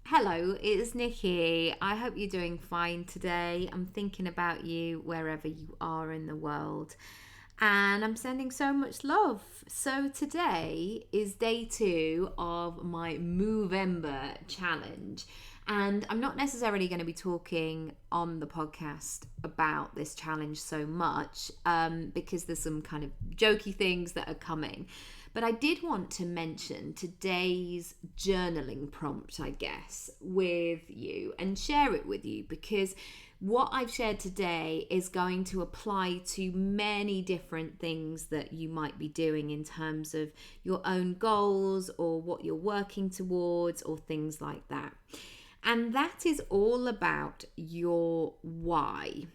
Hello, it's Nikki. I hope you're doing fine today. I'm thinking about you wherever you are in the world, and I'm sending so much love. So, today is day two of my Movember challenge, and I'm not necessarily going to be talking on the podcast about this challenge so much because there's some kind of jokey things that are coming. But I did want to mention today's journaling prompt, I guess, with you and share it with you because what I've shared today is going to apply to many different things that you might be doing in terms of your own goals or what you're working towards or things like that. And that is all about your why.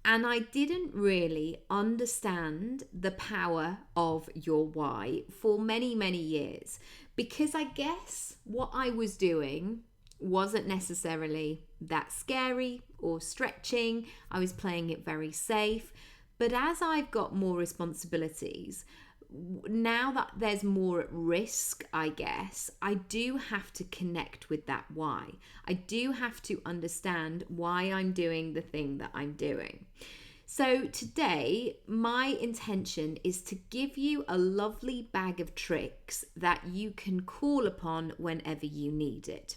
And I didn't really understand the power of your why for many, many years because I guess what I was doing wasn't necessarily that scary or stretching. I was playing it very safe. But as I've got more responsibilities, now that there's more at risk, I guess, I do have to connect with that why. I do have to understand why I'm doing the thing that I'm doing. So today, my intention is to give you a lovely bag of tricks that you can call upon whenever you need it.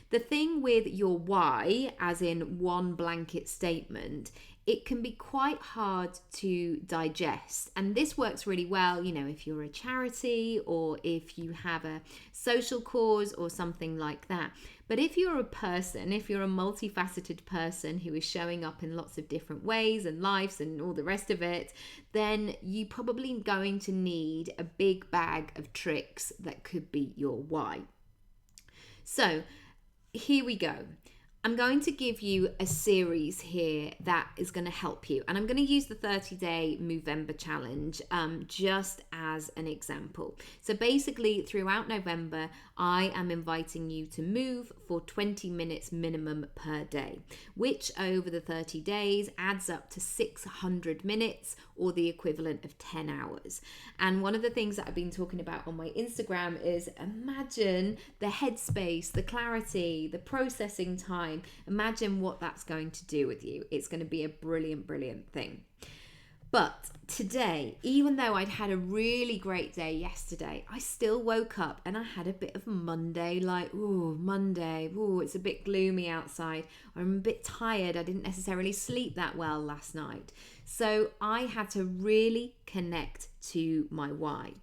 The thing with your why, as in one blanket statement, it can be quite hard to digest. And this works really well, if you're a charity or if you have a social cause or something like that. But if you're a person, if you're a multifaceted person who is showing up in lots of different ways and lives and all the rest of it, then you probably going to need a big bag of tricks that could be your why. So, here we go. I'm going to give you a series here that is going to help you. And I'm going to use the 30-day Movember challenge just as an example. So basically, throughout November, I am inviting you to move for 20 minutes minimum per day, which over the 30 days adds up to 600 minutes or the equivalent of 10 hours. And one of the things that I've been talking about on my Instagram is imagine the headspace, the clarity, the processing time. Imagine what that's going to do with you. It's going to be a brilliant, brilliant thing. But today, even though I'd had a really great day yesterday, I still woke up and I had a bit of Monday, Monday, it's a bit gloomy outside. I'm a bit tired. I didn't necessarily sleep that well last night. So I had to really connect to my why.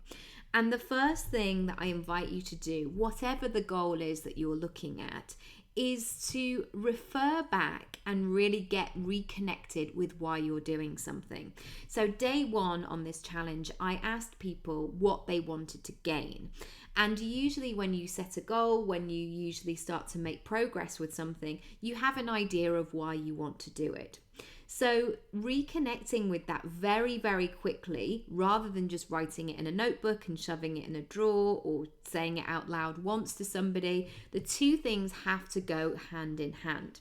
And the first thing that I invite you to do, whatever the goal is that you're looking at, is to refer back and really get reconnected with why you're doing something. So day one on this challenge, I asked people what they wanted to gain. And usually when you set a goal, when you usually start to make progress with something, you have an idea of why you want to do it. So reconnecting with that very, very quickly, rather than just writing it in a notebook and shoving it in a drawer or saying it out loud once to somebody, the two things have to go hand in hand.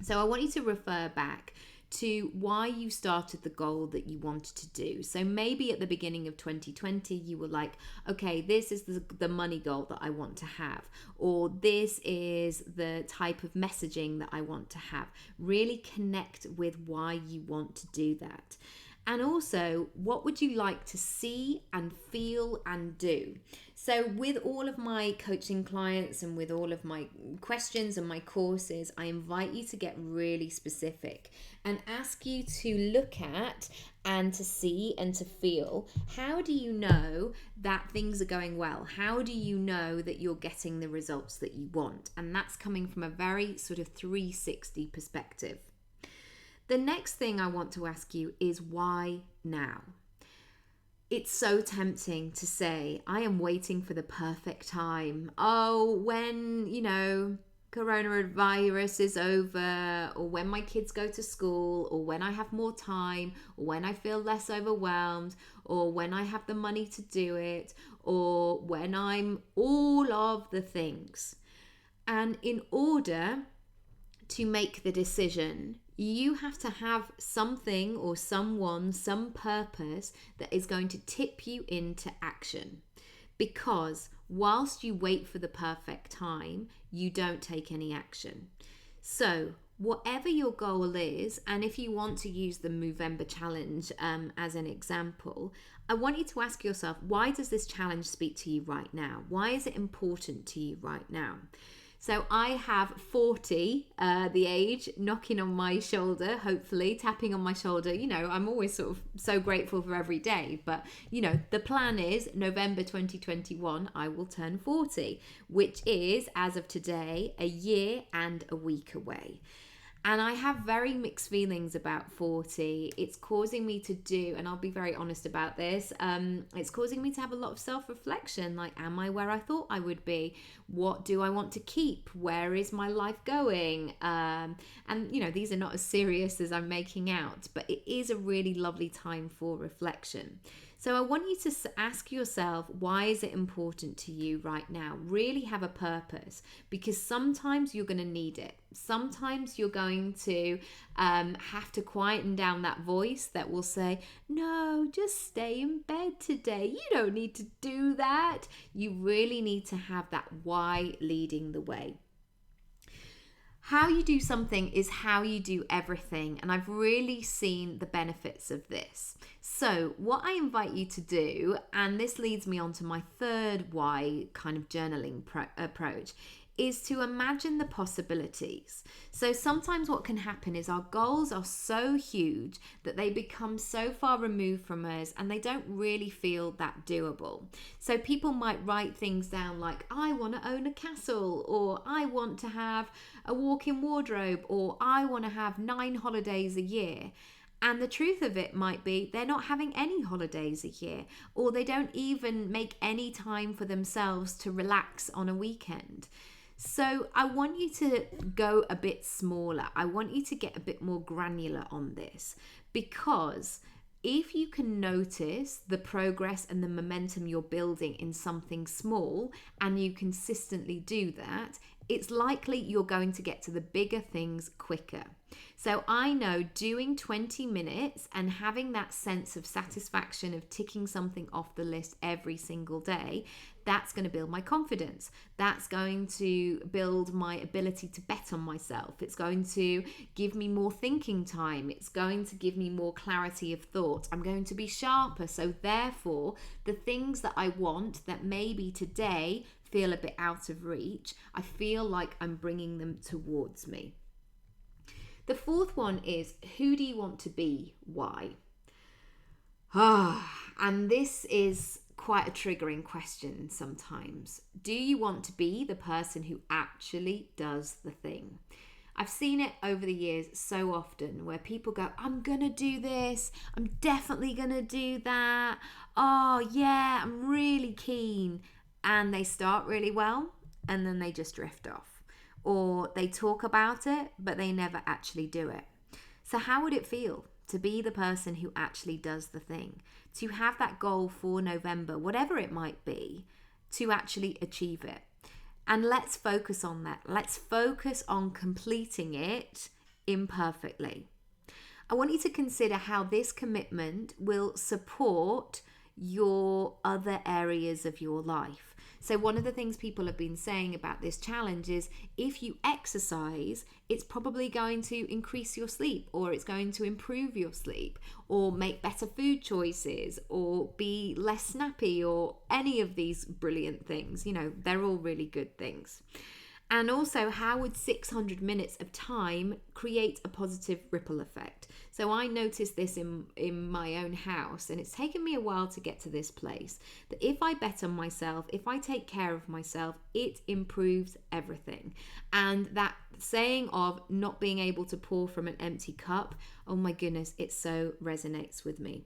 So I want you to refer back to why you started the goal that you wanted to do. So maybe at the beginning of 2020, you were like, okay, this is the money goal that I want to have, or this is the type of messaging that I want to have. Really connect with why you want to do that. And also, what would you like to see and feel and do? So with all of my coaching clients and with all of my questions and my courses, I invite you to get really specific and ask you to look at and to see and to feel, how do you know that things are going well? How do you know that you're getting the results that you want? And that's coming from a very sort of 360 perspective. The next thing I want to ask you is why now? It's so tempting to say, I am waiting for the perfect time. Oh, when, coronavirus is over, or when my kids go to school, or when I have more time, or when I feel less overwhelmed, or when I have the money to do it, or when I'm all of the things. And in order to make the decision, you have to have something or someone, some purpose that is going to tip you into action. Because whilst you wait for the perfect time, you don't take any action. So, whatever your goal is, and if you want to use the Movember challenge as an example, I want you to ask yourself, why does this challenge speak to you right now? Why is it important to you right now? So I have 40, the age, knocking on my shoulder, hopefully, tapping on my shoulder. You know, I'm always sort of so grateful for every day. But, you know, the plan is November 2021, I will turn 40, which is, as of today, a year and a week away. And I have very mixed feelings about 40. It's causing me to do, and I'll be very honest about this, it's causing me to have a lot of self-reflection. Like, am I where I thought I would be? What do I want to keep? Where is my life going? And, you know, these are not as serious as I'm making out, but it is a really lovely time for reflection. So I want you to ask yourself, why is it important to you right now? Really have a purpose, because sometimes you're going to need it. Sometimes you're going to have to quieten down that voice that will say, no, just stay in bed today. You don't need to do that. You really need to have that why leading the way. How you do something is how you do everything, and I've really seen the benefits of this. So what I invite you to do, and this leads me on to my third why kind of journaling approach, is to imagine the possibilities. So sometimes what can happen is our goals are so huge that they become so far removed from us and they don't really feel that doable. So people might write things down like, I want to own a castle, or I want to have a walk-in wardrobe, or I want to have 9 holidays a year. And the truth of it might be they're not having any holidays a year, or they don't even make any time for themselves to relax on a weekend. So I want you to go a bit smaller. I want you to get a bit more granular on this, because if you can notice the progress and the momentum you're building in something small and you consistently do that, it's likely you're going to get to the bigger things quicker. So I know doing 20 minutes and having that sense of satisfaction of ticking something off the list every single day, that's going to build my confidence. That's going to build my ability to bet on myself. It's going to give me more thinking time. It's going to give me more clarity of thought. I'm going to be sharper. So therefore, the things that I want that maybe today feel a bit out of reach, I feel like I'm bringing them towards me. The fourth one is, who do you want to be? Why? And this is quite a triggering question sometimes. Do you want to be the person who actually does the thing? I've seen it over the years so often where people go, I'm going to do this. I'm definitely going to do that. Oh, yeah, I'm really keen. And they start really well and then they just drift off. Or they talk about it, but they never actually do it. So how would it feel to be the person who actually does the thing? To have that goal for November, whatever it might be, to actually achieve it. And let's focus on that. Let's focus on completing it imperfectly. I want you to consider how this commitment will support your other areas of your life. So one of the things people have been saying about this challenge is if you exercise, it's probably going to increase your sleep, or it's going to improve your sleep, or make better food choices, or be less snappy, or any of these brilliant things. You know, they're all really good things. And also, how would 600 minutes of time create a positive ripple effect? So I noticed this in my own house, and it's taken me a while to get to this place, that if I bet on myself, if I take care of myself, it improves everything. And that saying of not being able to pour from an empty cup, oh my goodness, it so resonates with me.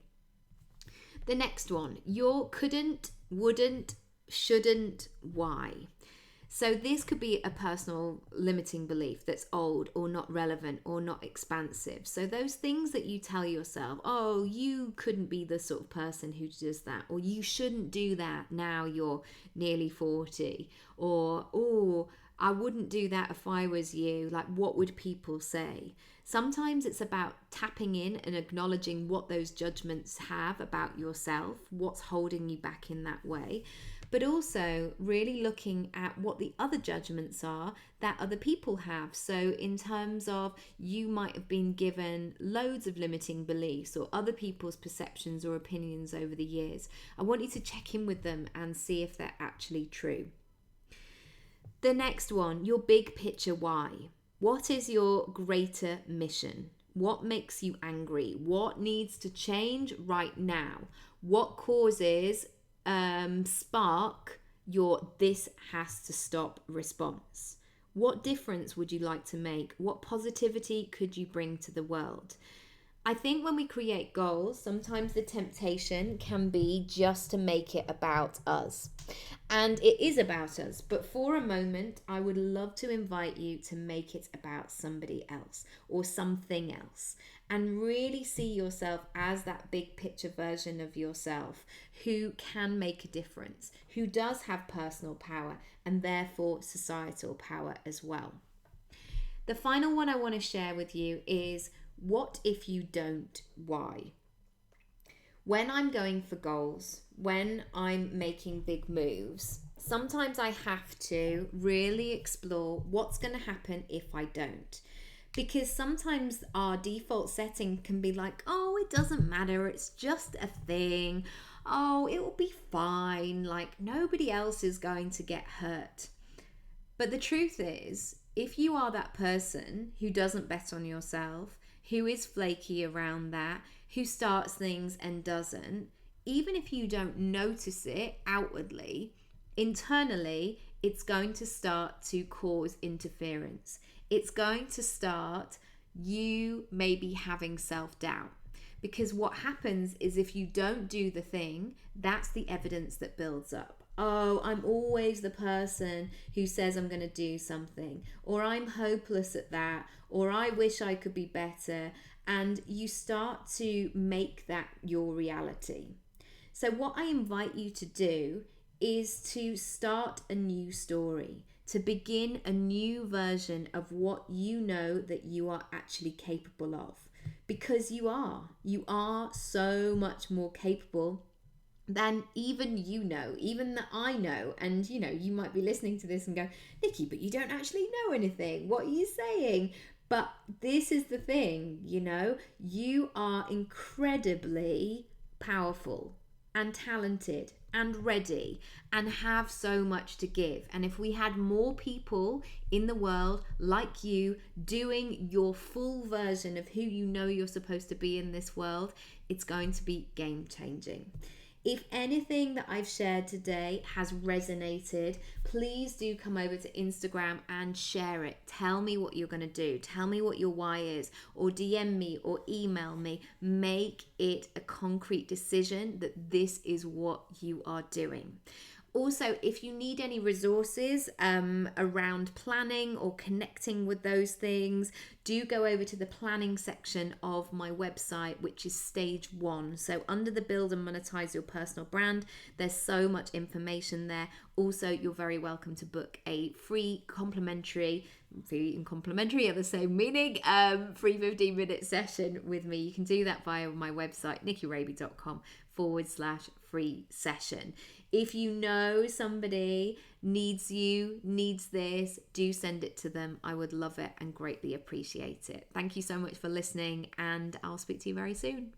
The next one, your couldn't, wouldn't, shouldn't, why? So this could be a personal limiting belief that's old or not relevant or not expansive. So those things that you tell yourself, oh, you couldn't be the sort of person who does that, or you shouldn't do that now you're nearly 40, or, oh, I wouldn't do that if I was you. Like, what would people say? Sometimes it's about tapping in and acknowledging what those judgments have about yourself, what's holding you back in that way. but also really looking at what the other judgments are that other people have. So, in terms of you might have been given loads of limiting beliefs or other people's perceptions or opinions over the years, I want you to check in with them and see if they're actually true. The next one, your big picture why. What is your greater mission? What makes you angry? What needs to change right now? What causes spark your "this has to stop" response? What difference would you like to make? What positivity could you bring to the world? I think when we create goals, sometimes the temptation can be just to make it about us. And it is about us, but for a moment, I would love to invite you to make it about somebody else or something else, and really see yourself as that big picture version of yourself who can make a difference, who does have personal power and therefore societal power as well. The final one I want to share with you is, what if you don't? Why? When I'm going for goals, when I'm making big moves, sometimes I have to really explore what's going to happen if I don't. Because sometimes our default setting can be like, oh, it doesn't matter, it's just a thing. Oh, it will be fine. Like, nobody else is going to get hurt. But the truth is, if you are that person who doesn't bet on yourself, who is flaky around that, who starts things and doesn't, even if you don't notice it outwardly, internally, it's going to start to cause interference. It's going to start you maybe having self-doubt. Because what happens is, if you don't do the thing, that's the evidence that builds up. Oh, I'm always the person who says I'm going to do something, or I'm hopeless at that, or I wish I could be better. And you start to make that your reality. So what I invite you to do is to start a new story, to begin a new version of what you know that you are actually capable of. Because you are so much more capable than even even that I know. And you might be listening to this and go, Nikki, but you don't actually know anything. What are you saying? But this is the thing, you are incredibly powerful and talented and ready and have so much to give. And if we had more people in the world like you, doing your full version of who you know you're supposed to be in this world, it's going to be game changing. If anything that I've shared today has resonated, please do come over to Instagram and share it. Tell me what you're going to do. Tell me what your why is, or DM me or email me. Make it a concrete decision that this is what you are doing. Also, if you need any resources around planning or connecting with those things, do go over to the planning section of my website, which is stage 1. So under the build and monetize your personal brand, there's so much information there. Also, you're very welcome to book a free and complimentary are the same meaning, free 15-minute session with me. You can do that via my website, nikkiraby.com/free session. If you know somebody needs this, do send it to them. I would love it and greatly appreciate it. Thank you so much for listening, and I'll speak to you very soon.